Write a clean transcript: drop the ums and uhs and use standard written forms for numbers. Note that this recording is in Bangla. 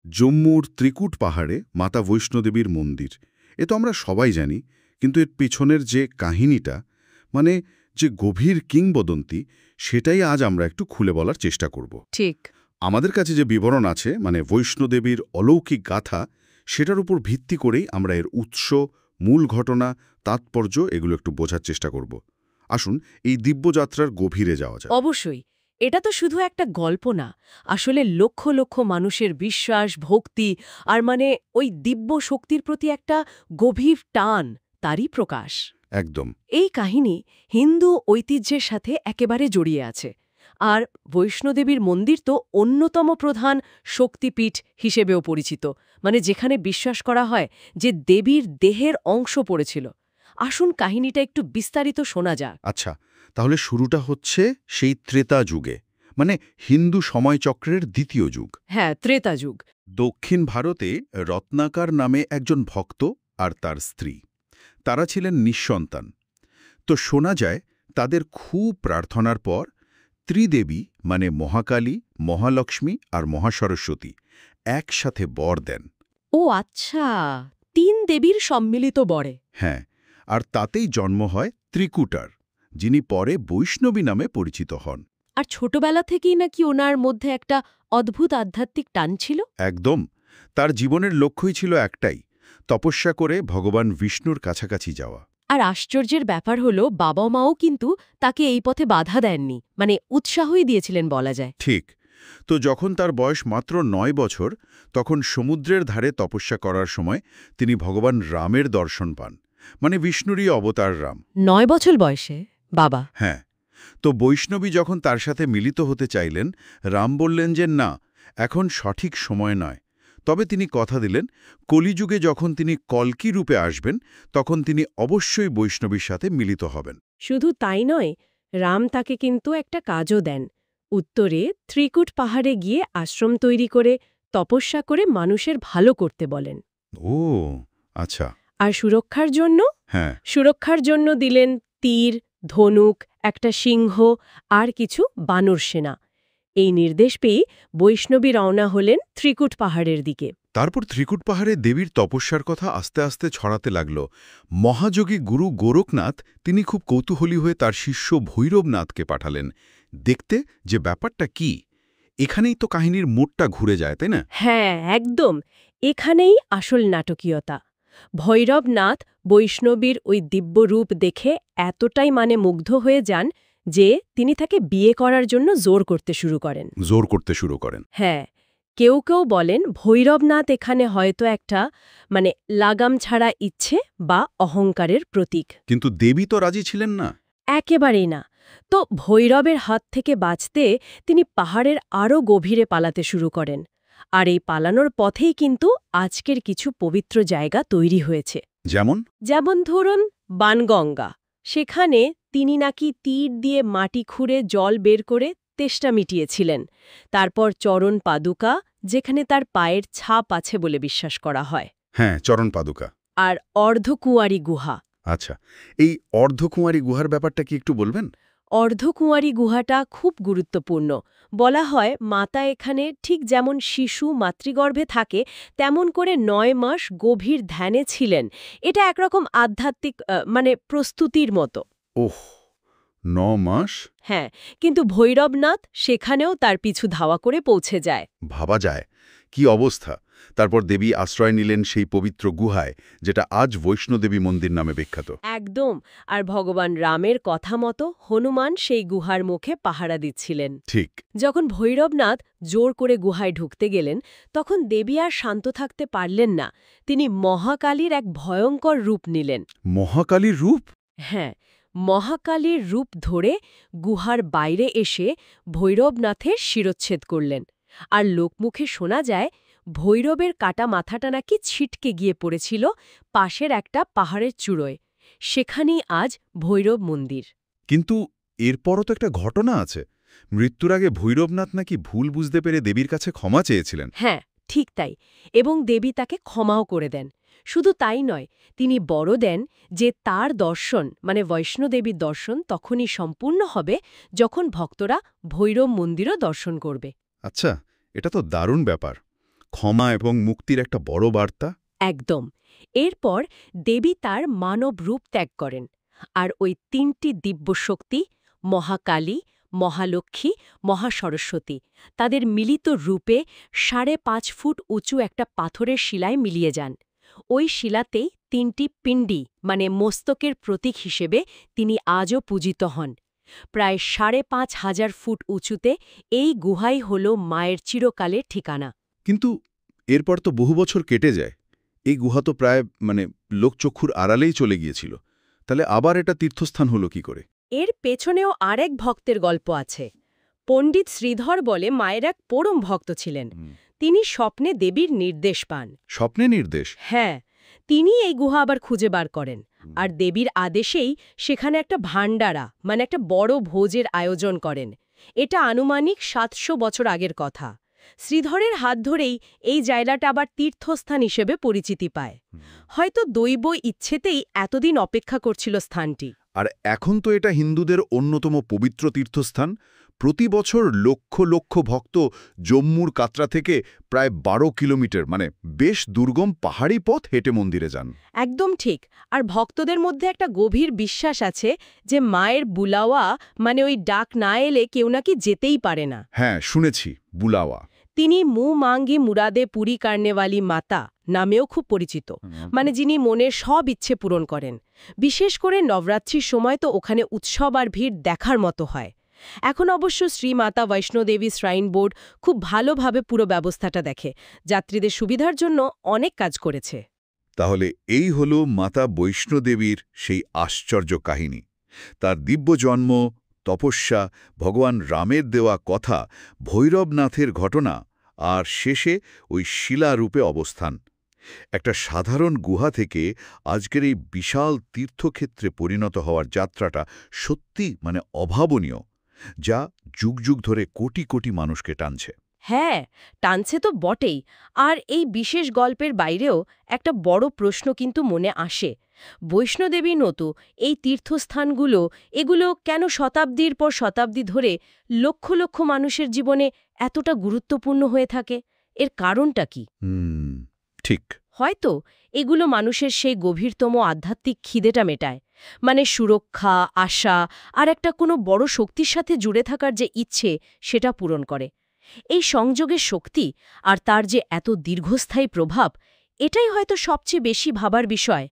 জম্মুর ত্রিকুট পাহাড়ে মাতা বৈষ্ণোদেবীর মন্দির। এ তো আমরা সবাই জানি, কিন্তু এর পিছনের যে কাহিনীটা, মানে যে গভীর কিংবদন্তি, সেটাই আজ আমরা একটু খুলে বলার চেষ্টা করব। ঠিক। আমাদের কাছে যে বিবরণ আছে, মানে বৈষ্ণোদেবীর অলৌকিক গাথা, সেটার উপর ভিত্তি করেই আমরা এর উৎস, মূল ঘটনা, তাৎপর্য এগুলো একটু বোঝার চেষ্টা করব। আসুন এই দিব্যযাত্রার গভীরে যাওয়া যায়। অবশ্যই। এটা তো শুধু একটা গল্প না, আসলে লক্ষ লক্ষ মানুষের বিশ্বাস, ভক্তি আর ওই দিব্য শক্তির প্রতি একটা গভীর টান, তারই প্রকাশ। একদম। এই কাহিনী হিন্দু ঐতিহ্যের সাথে একেবারে জড়িয়ে আছে। আর বৈষ্ণোদেবীর মন্দির তো অন্যতম প্রধান শক্তিপীঠ হিসেবেও পরিচিত, যেখানে বিশ্বাস করা হয় যে দেবীর দেহের অংশ পড়েছিল। আসুন কাহিনীটা একটু বিস্তারিত শোনা যাক। আচ্ছা, তাহলে শুরুটা হচ্ছে সেই ত্রেতা যুগে, মানে হিন্দু সময়চক্রের দ্বিতীয় যুগ। হ্যাঁ, ত্রেতা যুগ। দক্ষিণ ভারতে রত্নাকার নামে একজন ভক্ত আর তার স্ত্রী, তারা ছিলেন নিঃসন্তান। তো শোনা যায় তাদের খুব প্রার্থনার পর ত্রিদেবী, মানে মহাকালী, মহালক্ষ্মী আর মহাসরস্বতী একসাথে বর দেন। ও আচ্ছা, ৩ দেবীর সম্মিলিত বরে। হ্যাঁ, আর তাতেই জন্ম হয় ত্রিকুটার, যিনি পরে বৈষ্ণবী নামে পরিচিত হন। আর ছোটবেলা থেকেই নাকি ওনার মধ্যে একটা অদ্ভুত আধ্যাত্মিক টান ছিল। একদম। তার জীবনের লক্ষ্যই ছিল একটাই, তপস্যা করে ভগবান বিষ্ণুর কাছাকাছি যাওয়া। আর আশ্চর্যের ব্যাপার হলো বাবা মাও কিন্তু তাকে এই পথে বাধা দেননি, উৎসাহই দিয়েছিলেন বলা যায়। ঠিক। তো যখন তার বয়স মাত্র ৯ বছর, তখন সমুদ্রের ধারে তপস্যা করার সময় তিনি ভগবান রামের দর্শন পান, মানে বিষ্ণুরই অবতার রাম। ৯ বছর বয়সে বাবা? হ্যাঁ। তো বৈষ্ণবী যখন তার সাথে মিলিত হতে চাইলেন, রাম বললেন যে না, এখন সঠিক সময় নয়। তবে তিনি কথা দিলেন, কলিযুগে যখন তিনি কল্কি রূপে আসবেন, তখন তিনি অবশ্যই বৈষ্ণবীর সাথে মিলিত হবেন। শুধু তাই নয়, রাম তাকে কিন্তু একটা কাজও দেন। উত্তরে ত্রিকুট পাহাড়ে গিয়ে আশ্রম তৈরি করে তপস্যা করে মানুষের ভালো করতে বলেন। ও আচ্ছা। আর সুরক্ষার জন্য দিলেন তীর, ধনুক, একটা সিংহ আর কিছু বানর সেনা। এই নির্দেশ পেয়ে বৈষ্ণবী রওনা হলেন ত্রিকুট পাহাড়ের দিকে। তারপর ত্রিকুট পাহাড়ে দেবীর তপস্যার কথা আস্তে আস্তে ছড়াতে লাগল। মহাযোগী গুরু গোরখনাথ, তিনি খুব কৌতূহলী হয়ে তার শিষ্য ভৈরবনাথকে পাঠালেন দেখতে যে ব্যাপারটা কি। এখানেই তো কাহিনীর মোড়টা ঘুরে যায়, তাই না? হ্যাঁ, একদম। এখানেই আসল নাটকীয়তা। ভৈরবনাথ বৈষ্ণবীর ওই দিব্য রূপ দেখে এতটাই মুগ্ধ হয়ে যান যে তিনি তাকে বিয়ে করার জন্য জোর করতে শুরু করেন। হ্যাঁ, কেউ কেউ বলেন ভৈরবনাথ এখানে হয়তো একটা লাগাম ছাড়া ইচ্ছে বা অহংকারের প্রতীক। কিন্তু দেবী তো রাজি ছিলেন না। একেবারেই না। তো ভৈরবের হাত থেকে বাঁচতে তিনি পাহাড়ের আরও গভীরে পালাতে শুরু করেন। আর এই পালানোর পথেই কিন্তু আজকের কিছু পবিত্র জায়গা তৈরি হয়েছে। যেমন ধরুন বানগঙ্গা। সেখানে তিনি নাকি তীর দিয়ে মাটি খুঁড়ে জল বের করে তেষ্টা মিটিয়েছিলেন। তারপর চরণ পাদুকা, যেখানে তার পায়ের ছাপ আছে বলে বিশ্বাস করা হয়। হ্যাঁ, চরণ পাদুকা। আর অর্ধকুঁয়ারি গুহা। আচ্ছা, এই অর্ধকুঁয়ারি গুহার ব্যাপারটা কি একটু বলবেন? অর্ধকুঁয়ারি গুহাটা খুব গুরুত্বপূর্ণ। বলা হয় মাতা এখানে ঠিক যেমন শিশু মাতৃগর্ভে থাকে, তেমন করে ৯ মাস গভীর ধ্যানে ছিলেন। এটা একরকম আধ্যাত্মিক প্রস্তুতির মতো। ওহ, ৯ মাস? হ্যাঁ, কিন্তু ভৈরবনাথ সেখানেও তার পিছু ধাওয়া করে পৌঁছে যায়। ভাবা যায় কি অবস্থা। তারপর দেবী আশ্রয় নিলেন সেই পবিত্র গুহায়, যেটা আজ বৈষ্ণোদেবী মন্দির নামে বিখ্যাত। একদম। আর ভগবান রামের কথা মতো হনুমান সেই গুহার মুখে পাহারা দিচ্ছিলেন। ঠিক। যখন ভৈরবনাথ জোর করে গুহায় ঢুকতে গেলেন, তখন দেবী আর শান্ত থাকতে পারলেন না। তিনি মহাকালীর এক ভয়ঙ্কর রূপ নিলেন। মহাকালীর রূপ? হ্যাঁ, মহাকালীর রূপ ধরে গুহার বাইরে এসে ভৈরবনাথের শিরচ্ছেদ করলেন। আর লোকমুখে শোনা যায় ভৈরবের কাটা মাথাটা নাকি ছিটকে গিয়ে পড়েছিল পাশের একটা পাহাড়ের চূড়োয়। সেখানেই আজ ভৈরব মন্দির। কিন্তু এরপরও তো একটা ঘটনা আছে। মৃত্যুর আগে ভৈরবনাথ নাকি ভুল বুঝতে পেরে দেবীর কাছে ক্ষমা চেয়েছিলেন। হ্যাঁ, ঠিক তাই। এবং দেবী তাকে ক্ষমাও করে দেন। শুধু তাই নয়, তিনি বর দেন যে তার দর্শন বৈষ্ণোদেবীর দর্শন তখনই সম্পূর্ণ হবে যখন ভক্তরা ভৈরব মন্দিরও দর্শন করবে। আচ্ছা, এটা তো দারুণ ব্যাপার। ক্ষমা এবং মুক্তির একটা বড় বার্তা। একদম। এরপর দেবী তার মানব রূপ ত্যাগ করেন, আর ওই 3টি দিব্য শক্তি মহাকালী, মহালক্ষ্মী, মহাসরস্বতী তাদের মিলিত রূপে 5.5 ফুট উঁচু একটা পাথরের শিলায় মিলিয়ে যান। ওই শিলাতেই 3টি পিণ্ডি মানে মস্তকের প্রতীক হিসেবে তিনি আজও পূজিত হন। প্রায় 5,500 ফুট উঁচুতে এই গুহাই হল মায়ের চিরকালের ঠিকানা। কিন্তু এরপর তো বহু বছর কেটে যায়। এই গুহা তো প্রায় লোকচক্ষুর আড়ালেই চলে গিয়েছিল। তাহলে আবার এটা তীর্থস্থান হলো কি করে? এর পেছনেও আরেক ভক্তের গল্প আছে। পণ্ডিত শ্রীধর বলে মায়ের এক পরম ভক্ত ছিলেন। তিনি স্বপ্নে দেবীর নির্দেশ পান। স্বপ্নে নির্দেশ? হ্যাঁ, তিনি এই গুহা আবার খুঁজে বার করেন, আর দেবীর আদেশেই সেখানে একটা ভাণ্ডারা মানে একটা বড় ভোজের আয়োজন করেন। এটা আনুমানিক 700 বছর আগের কথা। শ্রীধরের হাত ধরেই এই জায়গাটা আবার তীর্থস্থান হিসেবে পরিচিতি পায়। হয়তো দৈব ইচ্ছেতেই এতদিন অপেক্ষা করছিল স্থানটি। আর এখন তো এটা হিন্দুদের অন্যতম পবিত্র তীর্থস্থান। প্রতি বছর লক্ষ লক্ষ ভক্ত জম্মুর কাতরা থেকে প্রায় 12 কিলোমিটার বেশ দুর্গম পাহাড়ি পথ হেঁটে মন্দিরে যান। একদম ঠিক। আর ভক্তদের মধ্যে একটা গভীর বিশ্বাস আছে যে মায়ের বুলাওয়া মানে ওই ডাক না এলে কেউ নাকি যেতেই পারে না। হ্যাঁ, শুনেছি বুলাওয়া। তিনি মু মাঙ্গি মুরাদে পুরী কার্নেওয়ালি মাতা নামেও খুব পরিচিত, মানে যিনি মনের সব ইচ্ছে পূরণ করেন। বিশেষ করে নবরাত্রির সময় তো ওখানে উৎসব আর ভিড় দেখার মতো হয়। এখন অবশ্য শ্রীমাতা বৈষ্ণোদেবী শ্রাইন বোর্ড খুব ভালোভাবে পুরো ব্যবস্থাটা দেখে, যাত্রীদের সুবিধার জন্য অনেক কাজ করেছে। তাহলে এই হলো মাতা বৈষ্ণোদেবীর সেই আশ্চর্য কাহিনী। তার দিব্য জন্ম, তপস্যা, ভগবান রামের দেওয়া কথা, ভৈরবনাথের ঘটনা, আর শেষে ওই শিলারূপে অবস্থান। একটা সাধারণ গুহা থেকে আজকের এই বিশাল তীর্থক্ষেত্রে পরিণত হওয়ার যাত্রাটা সত্যি অভাবনীয়, যা যুগ যুগ ধরে কোটি কোটি মানুষকে টানছে। হ্যাঁ, টানছে তো বটেই। আর এই বিশেষ গল্পের বাইরেও একটা বড় প্রশ্ন কিন্তু মনে আসে। বৈষ্ণোদেবী নতো এই তীর্থস্থানগুলো এগুলো কেন শতাব্দীর পর শতাব্দী ধরে লক্ষ লক্ষ মানুষের জীবনে এতটা গুরুত্বপূর্ণ হয়ে থাকে? এর কারণটা কি? ঠিক। হয়তো এগুলো মানুষের সেই গভীরতম আধ্যাত্মিক খিদেটা মেটায়, মানে সুরক্ষা, আশা আর একটা কোনো বড় শক্তির সাথে জুড়ে থাকার যে ইচ্ছে সেটা পূরণ করে। এই সংযোগের শক্তি আর তার যে এত দীর্ঘস্থায়ী প্রভাব, এটাই হয়তো সবচেয়ে বেশি ভাবার বিষয়।